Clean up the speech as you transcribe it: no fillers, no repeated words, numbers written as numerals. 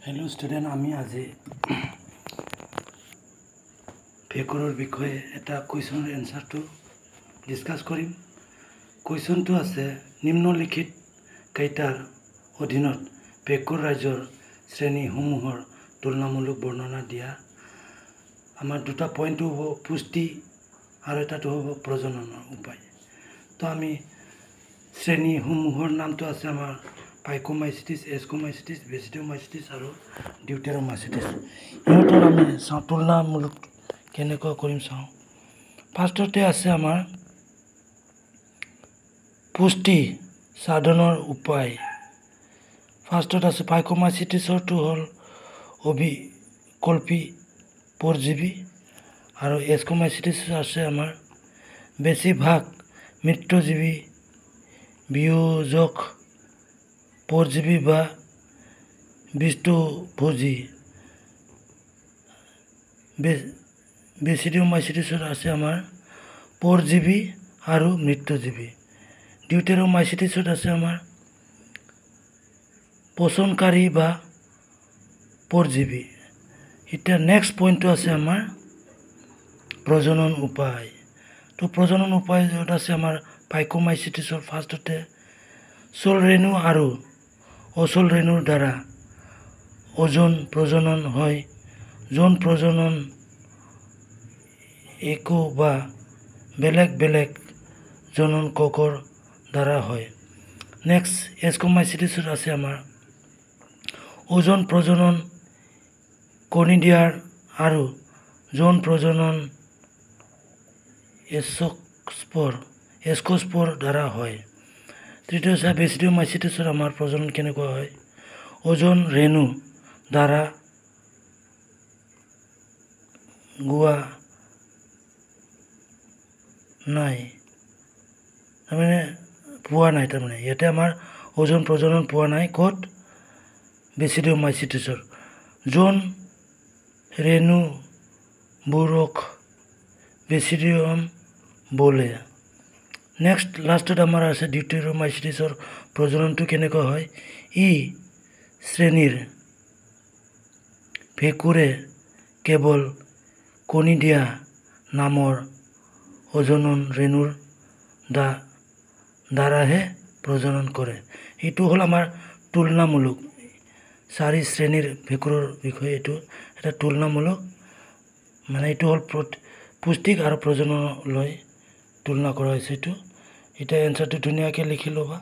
Hello student आमी আজি ভেঁকুৰৰ বিষয়ে এটা কুৱেশ্যনৰ এনসাৰটো ডিসকাস কৰিম। কুৱেশ্যনটো আছে নিম্নলিখিত কেইটাৰ অধীনত ভেঁকুৰ ৰাজ্যৰ শ্ৰেণীসমূহৰ তুলনামূলক বৰ্ণনা দিয়া। আমাৰ দুটা পইণ্টটো হ'ব পুষ্টি আৰু এটাটো হ'ব প্ৰজননৰ উপায়। তো আমি শ্ৰেণীসমূহৰ নামটো আছে আমাৰ পাইকোমাইচিটিছ, এস্কোমাইচিটিছ, বেচিডিওমাইচিটিছ আৰু ডিউটেৰোমাইচিটিছ। ইহঁতৰ আমি চাওঁ তুলনামূলক কেনেকুৱা কৰিম চাওঁ। ফাৰ্ষ্টতে আছে আমাৰ পুষ্টি সাধনৰ উপায়। ফাৰ্ষ্টত আছে পাইকোমাইচিটিছৰটো হ'ল অভিকল্পী পৰজীৱী আৰু এস্কোমাইচিটিছ আছে আমাৰ বেছিভাগ মৃতজীৱী বিয়োজক পৰজীৱী বা বিষ্টভোজী। বেচিডিওমাইচিটিছত আছে আমাৰ পৰজীৱী আৰু মৃতজীৱী। ডিউটেৰোমাইচিটিছত আছে আমাৰ পচনকাৰী বা পৰজীৱী। এতিয়া নেক্সট পইণ্টটো আছে আমাৰ প্ৰজনন উপায়। তো প্ৰজনন উপায়ত আছে আমাৰ পাইকোমাইচিটিছৰ ফাৰ্ষ্টতে চল ৰেণু আৰু অচল ৰেণুৰ দ্বাৰা ওজন প্ৰজনন হয়। যৌন প্ৰজনন একো বা বেলেগ বেলেগ জনন ককৰ দ্বাৰা হয়। নেক্সট এস্কোমাইচিটিছত আছে আমাৰ ওজন প্ৰজনন কনিডিয়াৰ আৰু যৌন প্ৰজনন এস্কোস্পৰ দ্বাৰা হয়। তৃতীয় আছে বেচিডিওমাইচিটিছৰ আমাৰ প্ৰজনন কেনেকুৱা হয়। ওজন ৰেণু দ্বাৰা গোৱা নাই, তাৰমানে পোৱা নাই, তাৰমানে ইয়াতে আমাৰ ওজন প্ৰজনন পোৱা নাই ক'ত বেচিডিওমাইচিটিছৰ। যৌন ৰেণুবোৰক বেচিডিয়াম বোলে। নেক্সট লাষ্টত আমাৰ আছে ডিউটেৰোমাইচিটিছৰ প্ৰজননটো কেনেকুৱা হয়। ই শ্ৰেণীৰ ভেঁকুৰে কেৱল কনিডিয়া নামৰ অজনন ৰেণুৰ দ্বাৰাহে প্ৰজনন কৰে। এইটো হ'ল আমাৰ তুলনামূলক 4 শ্ৰেণীৰ ভেঁকুৰৰ বিষয়ে এইটো এটা তুলনামূলক, মানে এইটো হ'ল পুষ্টিক আৰু প্ৰজননলৈ তুলনা কৰা হৈছে। এইটো এতিয়া এনচাৰটো ধুনীয়াকৈ লিখি ল'বা।